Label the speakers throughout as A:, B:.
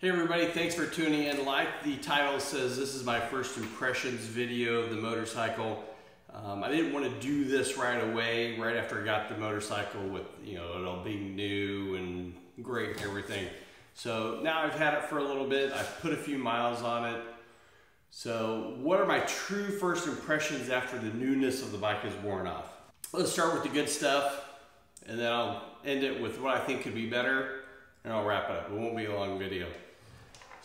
A: Hey everybody, thanks for tuning in. Like the title says, this is my first impressions video of the motorcycle. I didn't want to do this right away, right after I got the motorcycle with, it all being new and great and everything. So now I've had it for a little bit. I've put a few miles on it. So what are my true first impressions after the newness of the bike is worn off? Let's start with the good stuff, and then I'll end it with what I think could be better, and I'll wrap it up. It won't be a long video.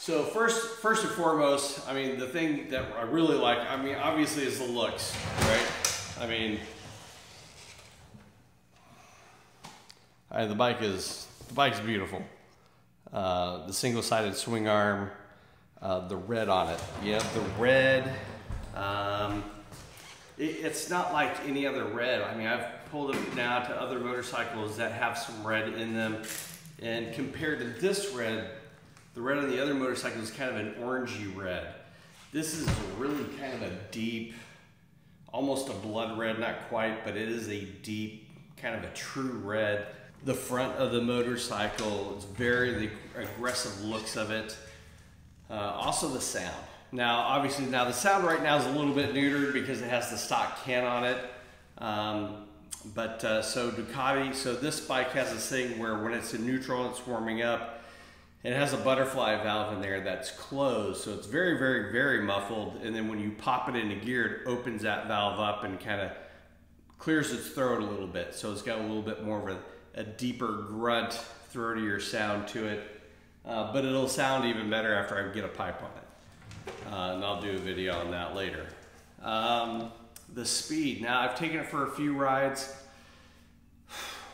A: So first and foremost, the thing that I really like, obviously is the looks, right? The bike's beautiful. The single-sided swing arm, the red on it. Yeah, the red, it's not like any other red. I've pulled it now to other motorcycles that have some red in them, and compared to this red, the red on the other motorcycle is kind of an orangey red. This is really kind of a deep, almost a blood red, not quite, but it is a deep, kind of a true red. The front of the motorcycle is the aggressive looks of it. Also the sound. Now the sound right now is a little bit neutered because it has the stock can on it. So Ducati, so this bike has this thing where when it's in neutral and it's warming up, it has a butterfly valve in there that's closed, so it's very, very, very muffled, and then when you pop it into gear, it opens that valve up and kind of clears its throat a little bit, so it's got a little bit more of a deeper grunt, throatier sound to it, but it'll sound even better after I get a pipe on it, and I'll do a video on that later. The speed, now I've taken it for a few rides.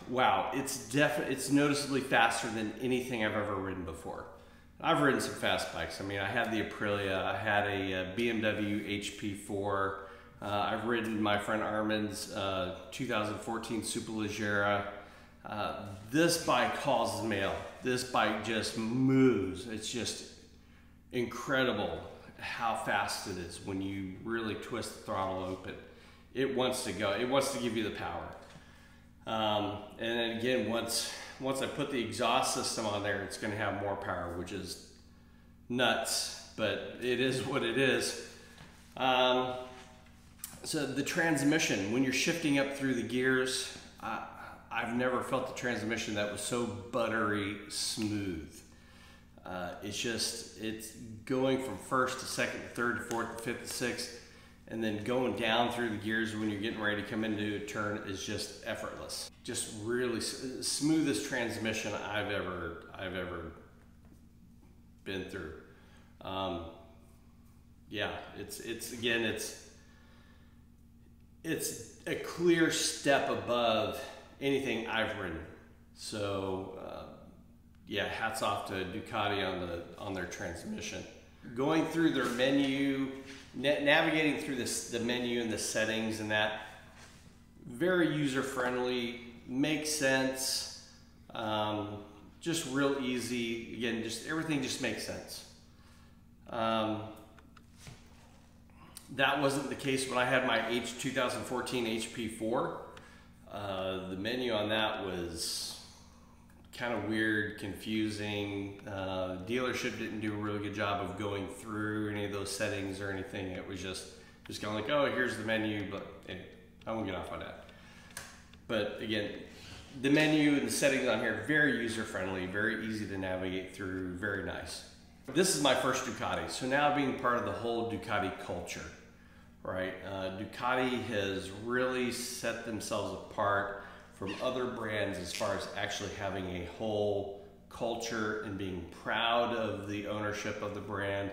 A: Wow, it's noticeably faster than anything I've ever ridden before. I've ridden some fast bikes. I had the Aprilia, I had a BMW HP4, I've ridden my friend Armin's 2014 Superleggera. This bike hauls mail. This bike just moves. It's just incredible how fast it is when you really twist the throttle open. It wants to go. It wants to give you the power. And then again, once I put the exhaust system on there, it's going to have more power, which is nuts, but it is what it is. So the transmission, when you're shifting up through the gears, I've never felt the transmission that was so buttery smooth. It's going from first to second to third to fourth to fifth to sixth, and then going down through the gears when you're getting ready to come into a turn is just effortless. Just really smoothest transmission I've ever been through. Yeah, it's a clear step above anything I've ridden. So yeah, hats off to Ducati on their transmission. Going through their menu, navigating through the menu and the settings and that, very user-friendly, makes sense, just real easy. Again, everything just makes sense. That wasn't the case when I had my 2014 HP4. The menu on that was kind of weird, confusing. The dealership didn't do a really good job of going through any of those settings or anything. It was just kind of like, oh, here's the menu, but anyway, I won't get off on that. But again, the menu and the settings on here, very user-friendly, very easy to navigate through, very nice. This is my first Ducati, so now being part of the whole Ducati culture, right? Ducati has really set themselves apart from other brands as far as actually having a whole culture and being proud of the ownership of the brand.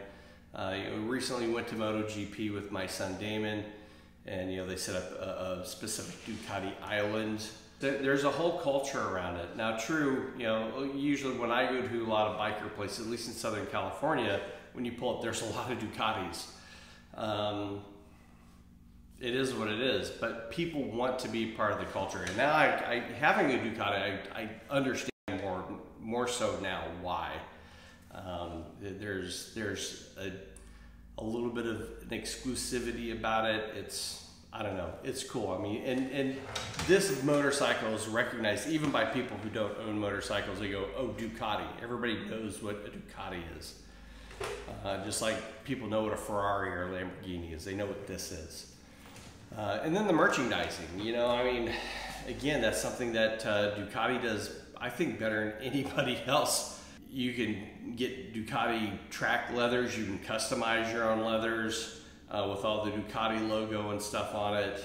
A: Recently went to MotoGP with my son Damon, and they set up a specific Ducati island. There's a whole culture around it. Now true, usually when I go to a lot of biker places, at least in Southern California, when you pull up, there's a lot of Ducatis. It is what it is, but people want to be part of the culture. And now having a Ducati, I understand more so now why. There's a little bit of an exclusivity about it. I don't know, it's cool. I mean, and this motorcycle is recognized even by people who don't own motorcycles. They go, oh, Ducati. Everybody knows what a Ducati is. Just like people know what a Ferrari or a Lamborghini is. They know what this is. And then the merchandising, you know, I mean, again, that's something that Ducati does, I think, better than anybody else. You can get Ducati track leathers. You can customize your own leathers with all the Ducati logo and stuff on it.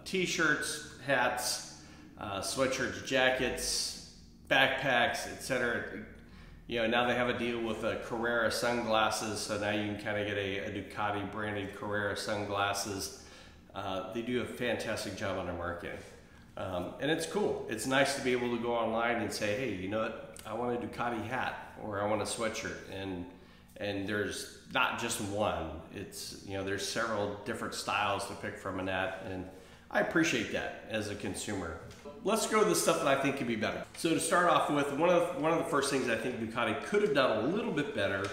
A: T-shirts, hats, sweatshirts, jackets, backpacks, etc. You know, now they have a deal with Carrera sunglasses, so now you can kind of get a Ducati branded Carrera sunglasses. They do a fantastic job on their marketing. And it's cool. It's nice to be able to go online and say, hey, you know what? I want a Ducati hat, or I want a sweatshirt. And there's not just one. It's, you know, there's several different styles to pick from in that. And I appreciate that as a consumer. Let's go to the stuff that I think could be better. So to start off with, one of the first things I think Ducati could have done a little bit better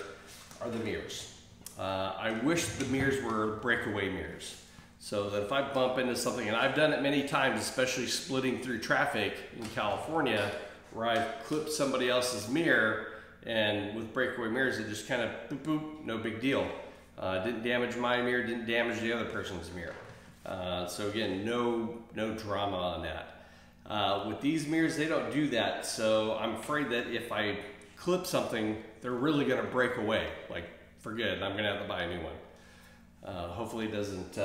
A: are the mirrors. I wish the mirrors were breakaway mirrors, so that if I bump into something, and I've done it many times, especially splitting through traffic in California, where I've clipped somebody else's mirror, and with breakaway mirrors, it just kind of boop, boop, no big deal. Didn't damage my mirror, didn't damage the other person's mirror. So again, no drama on that. With these mirrors, they don't do that, so I'm afraid that if I clip something, they're really gonna break away. Like, for good, I'm gonna have to buy a new one. Hopefully it doesn't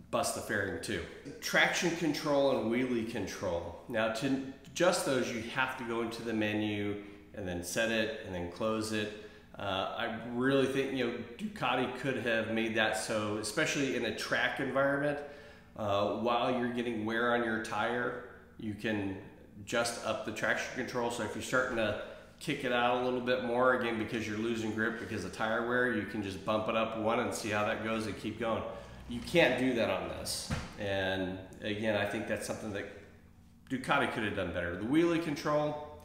A: bust the fairing too. Traction control and wheelie control. Now to adjust those, you have to go into the menu and then set it and then close it. I really think, you know, Ducati could have made that so, especially in a track environment, while you're getting wear on your tire, you can adjust up the traction control. So if you're starting to kick it out a little bit more, again, because you're losing grip because of tire wear, you can just bump it up one and see how that goes and keep going. You can't do that on this. And again, I think that's something that Ducati could have done better. The wheelie control,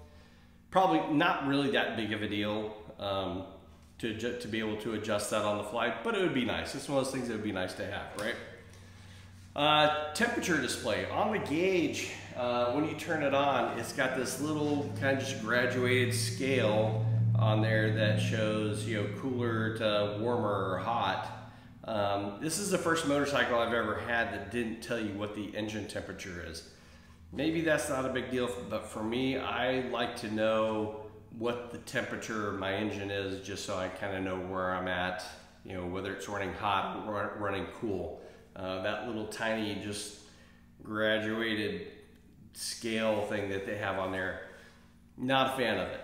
A: probably not really that big of a deal to be able to adjust that on the fly, but it would be nice. It's one of those things that would be nice to have, right? Temperature display. On the gauge, when you turn it on, it's got this little kind of just graduated scale on there that shows, you know, cooler to warmer or hot. This is the first motorcycle I've ever had that didn't tell you what the engine temperature is. Maybe that's not a big deal, but for me, I like to know what the temperature of my engine is, just so I kind of know where I'm at, you know, whether it's running hot or running cool. That little tiny just graduated scale thing that they have on there, not a fan of it.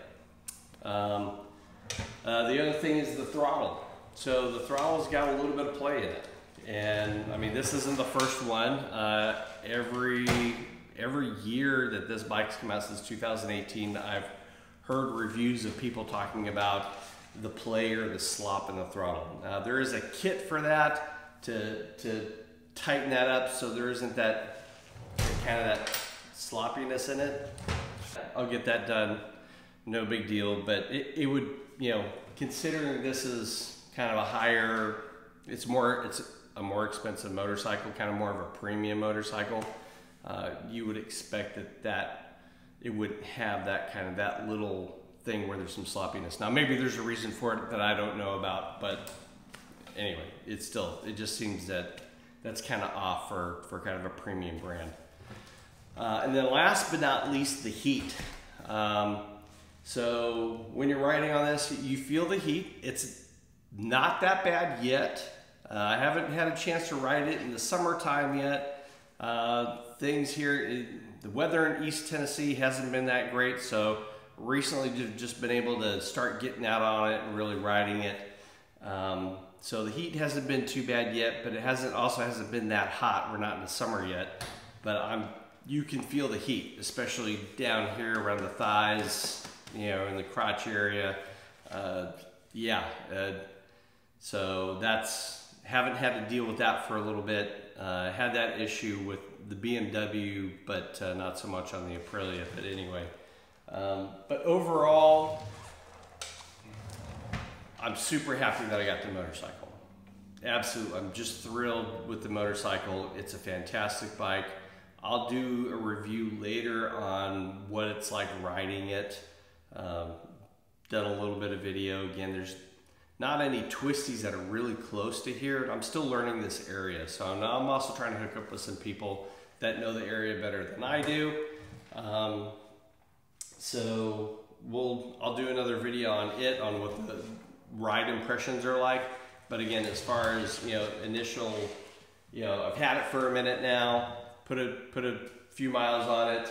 A: The other thing is the throttle. So the throttle's got a little bit of play in it. And I mean, this isn't the first one. Every year that this bike's come out since 2018, I've heard reviews of people talking about the play or the slop in the throttle. There is a kit for that to tighten that up so there isn't that kind of that sloppiness in it. I'll get that done, no big deal, but it would, you know, considering this is kind of a higher, it's a more expensive motorcycle, kind of more of a premium motorcycle, you would expect that it would have that kind of, that little thing where there's some sloppiness. Now maybe there's a reason for it that I don't know about, but anyway, it just seems that that's kind of off for kind of a premium brand. And then last but not least, the heat. So when you're riding on this, you feel the heat. It's not that bad yet. I haven't had a chance to ride it in the summertime yet. Things here, the weather in East Tennessee hasn't been that great, so recently just been able to start getting out on it and really riding it. So the heat hasn't been too bad yet, but it also hasn't been that hot. We're not in the summer yet, but you can feel the heat, especially down here around the thighs, you know, in the crotch area. So haven't had to deal with that for a little bit. Had that issue with the BMW, but not so much on the Aprilia, but anyway. But overall, I'm super happy that I got the motorcycle. absolutely, I'm just thrilled with the motorcycle. It's a fantastic bike. I'll do a review later on what it's like riding it. Done a little bit of video. Again, there's not any twisties that are really close to here. I'm still learning this area. So now I'm also trying to hook up with some people that know the area better than I do. So I'll do another video on it, on what the ride impressions are like. But again, as far as, initial, I've had it for a minute now, put a few miles on it.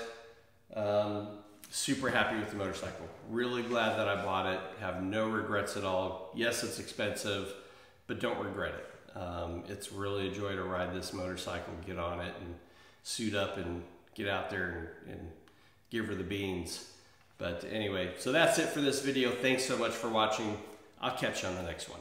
A: Super happy with the motorcycle. Really glad that I bought it. Have no regrets at all. Yes, it's expensive, but don't regret it. It's really a joy to ride this motorcycle, get on it and suit up and get out there and give her the beans. But anyway, so that's it for this video. Thanks so much for watching. I'll catch you on the next one.